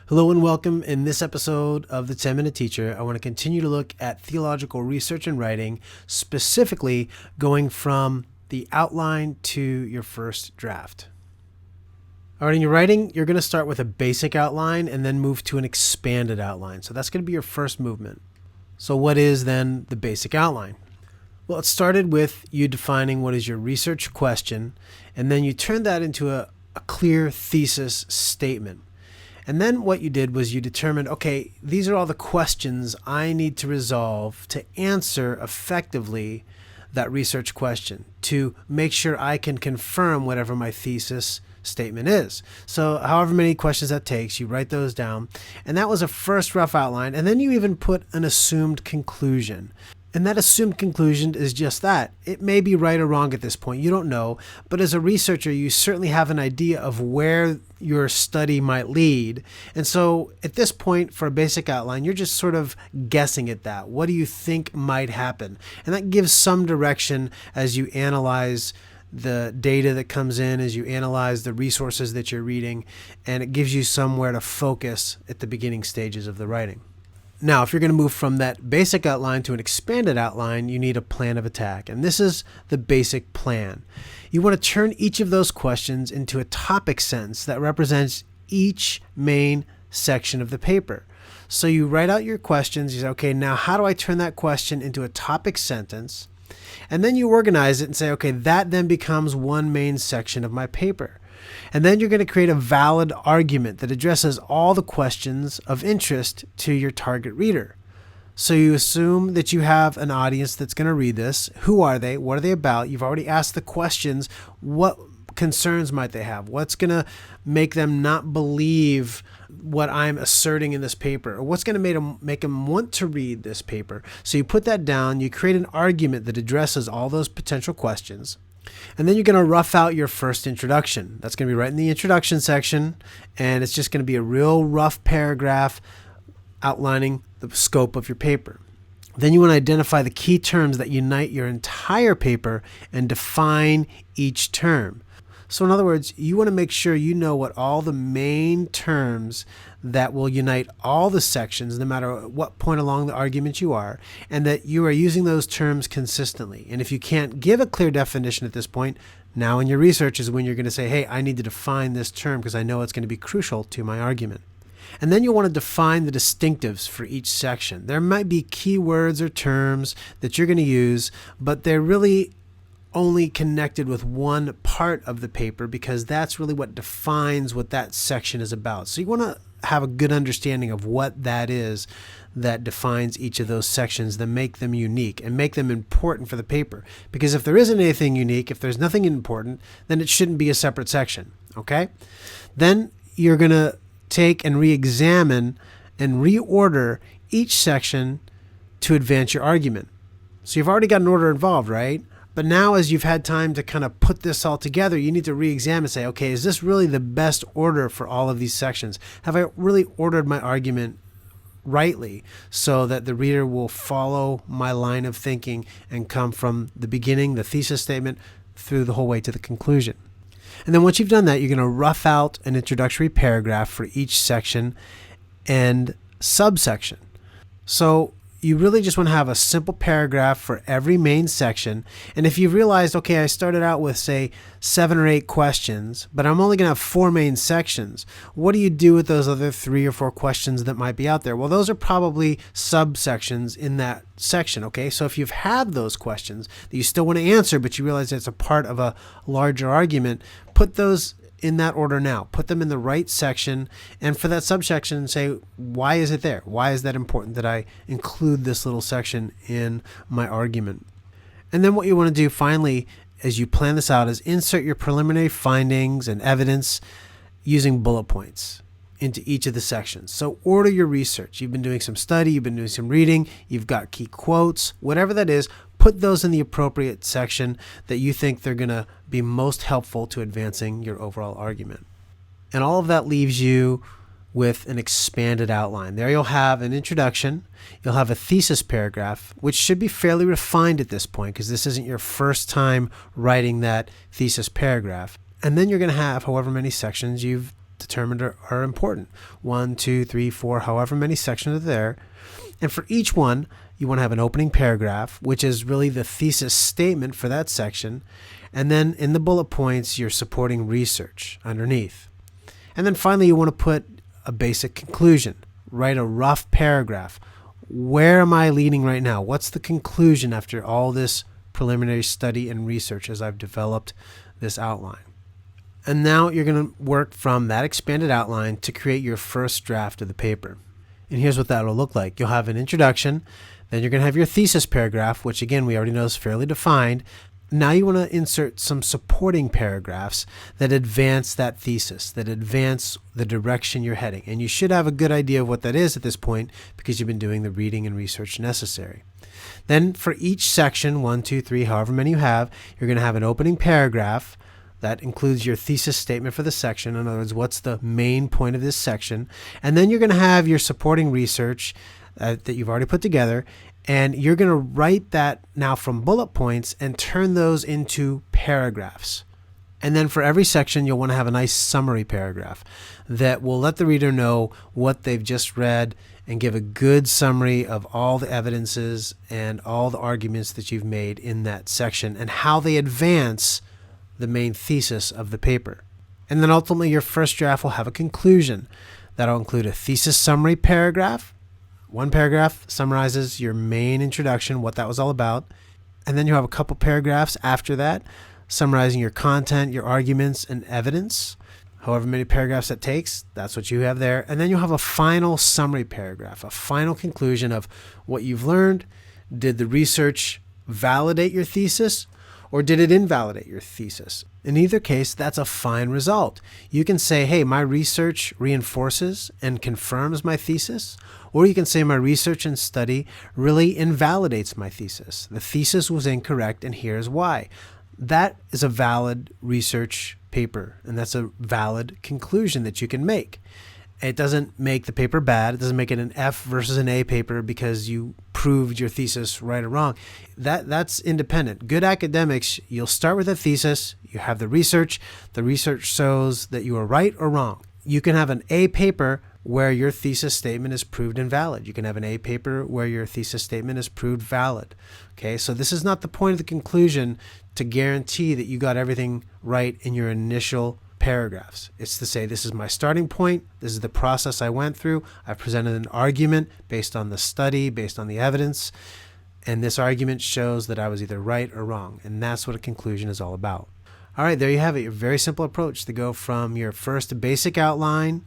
Hello and welcome. In this episode of the 10-Minute Teacher, I want to continue to look at theological research and writing, specifically going from the outline to your first draft. All right, in your writing, you're going to start with a basic outline and then move to an expanded outline. So that's going to be your first movement. So what is then the basic outline? Well, it started with you defining what is your research question, and then you turned that into a clear thesis statement. And then what you did was you determined, okay, these are all the questions I need to resolve to answer effectively that research question, to make sure I can confirm whatever my thesis statement is. So however many questions that takes, you write those down. And that was a first rough outline. And then you even put an assumed conclusion. And that assumed conclusion is just that. It may be right or wrong at this point. You don't know. But as a researcher, you certainly have an idea of where your study might lead. And so at this point, for a basic outline, you're just sort of guessing at that. What do you think might happen? And that gives some direction as you analyze the data that comes in, as you analyze the resources that you're reading, and it gives you somewhere to focus at the beginning stages of the writing. Now, if you're going to move from that basic outline to an expanded outline, you need a plan of attack. And this is the basic plan. You want to turn each of those questions into a topic sentence that represents each main section of the paper. So you write out your questions. You say, okay, now how do I turn that question into a topic sentence? And then you organize it and say, okay, that then becomes one main section of my paper. And then you're going to create a valid argument that addresses all the questions of interest to your target reader. So you assume that you have an audience that's going to read this. Who are they? What are they about? You've already asked the questions. What concerns might they have? What's going to make them not believe what I'm asserting in this paper? Or what's going to make them want to read this paper? So you put that down. You create an argument that addresses all those potential questions. And then you're going to rough out your first introduction. That's going to be right in the introduction section. And it's just going to be a real rough paragraph outlining the scope of your paper. Then you want to identify the key terms that unite your entire paper and define each term. So in other words, you want to make sure you know what all the main terms that will unite all the sections, no matter what point along the argument you are, and that you are using those terms consistently. And if you can't give a clear definition at this point, now in your research is when you're going to say, hey, I need to define this term because I know it's going to be crucial to my argument. And then you'll want to define the distinctives for each section. There might be keywords or terms that you're going to use, but they're really only connected with one part of the paper because that's really what defines what that section is about. So you want to have a good understanding of what that is that defines each of those sections, that make them unique and make them important for the paper. Because if there isn't anything unique, if there's nothing important, then it shouldn't be a separate section, okay? Then you're going to take and re-examine and reorder each section to advance your argument. So you've already got an order involved, right? But now as you've had time to kind of put this all together, you need to re-examine and say, okay, is this really the best order for all of these sections? Have I really ordered my argument rightly so that the reader will follow my line of thinking and come from the beginning, the thesis statement, through the whole way to the conclusion? And then once you've done that, you're going to rough out an introductory paragraph for each section and subsection. So you really just want to have a simple paragraph for every main section. And if you've realized, okay, I started out with, say, 7 or 8 questions, but I'm only going to have 4 main sections, what do you do with those other 3 or 4 questions that might be out there? Well, those are probably subsections in that section, okay? So if you've had those questions that you still want to answer, but you realize it's a part of a larger argument, put those in that order now. Put them in the right section, and for that subsection, say, why is it there? Why is that important that I include this little section in my argument? And then what you want to do finally, as you plan this out, is insert your preliminary findings and evidence using bullet points into each of the sections. So order your research. You've been doing some study, you've been doing some reading, you've got key quotes, whatever that is, put those in the appropriate section that you think they're going to be most helpful to advancing your overall argument. And all of that leaves you with an expanded outline. There you'll have an introduction, you'll have a thesis paragraph, which should be fairly refined at this point because this isn't your first time writing that thesis paragraph. And then you're going to have however many sections you've determined are important. 1, 2, 3, 4, however many sections are there. And for each one, you want to have an opening paragraph, which is really the thesis statement for that section. And then in the bullet points, your supporting research underneath. And then finally, you want to put a basic conclusion. Write a rough paragraph. Where am I leading right now? What's the conclusion after all this preliminary study and research as I've developed this outline? And now you're going to work from that expanded outline to create your first draft of the paper. And here's what that will look like. You'll have an introduction, then you're going to have your thesis paragraph, which again, we already know is fairly defined. Now you want to insert some supporting paragraphs that advance that thesis, that advance the direction you're heading. And you should have a good idea of what that is at this point because you've been doing the reading and research necessary. Then for each section, 1, 2, 3, however many you have, you're going to have an opening paragraph that includes your thesis statement for the section. In other words, what's the main point of this section? And then you're going to have your supporting research that you've already put together. And you're going to write that now from bullet points and turn those into paragraphs. And then for every section, you'll want to have a nice summary paragraph that will let the reader know what they've just read and give a good summary of all the evidences and all the arguments that you've made in that section and how they advance the main thesis of the paper. And then ultimately, your first draft will have a conclusion. That'll include a thesis summary paragraph. One paragraph summarizes your main introduction, what that was all about. And then you have a couple paragraphs after that summarizing your content, your arguments, and evidence. However many paragraphs that takes, that's what you have there. And then you'll have a final summary paragraph, a final conclusion of what you've learned. Did the research validate your thesis, or did it invalidate your thesis? In either case, that's a fine result. You can say, hey, my research reinforces and confirms my thesis, or you can say my research and study really invalidates my thesis. The thesis was incorrect, and here's why. That is a valid research paper, and that's a valid conclusion that you can make. It doesn't make the paper bad. It doesn't make it an F versus an A paper because you proved your thesis right or wrong. That's independent. Good academics, you'll start with a thesis. You have the research. The research shows that you are right or wrong. You can have an A paper where your thesis statement is proved invalid. You can have an A paper where your thesis statement is proved valid. Okay, so this is not the point of the conclusion to guarantee that you got everything right in your initial paragraphs. It's to say, this is my starting point. This is the process I went through. I've presented an argument based on the study, based on the evidence. And this argument shows that I was either right or wrong. And that's what a conclusion is all about. All right, there you have it. Your very simple approach to go from your first basic outline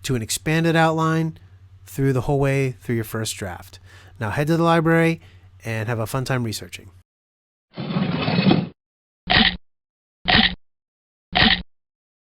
to an expanded outline through the whole way through your first draft. Now head to the library and have a fun time researching.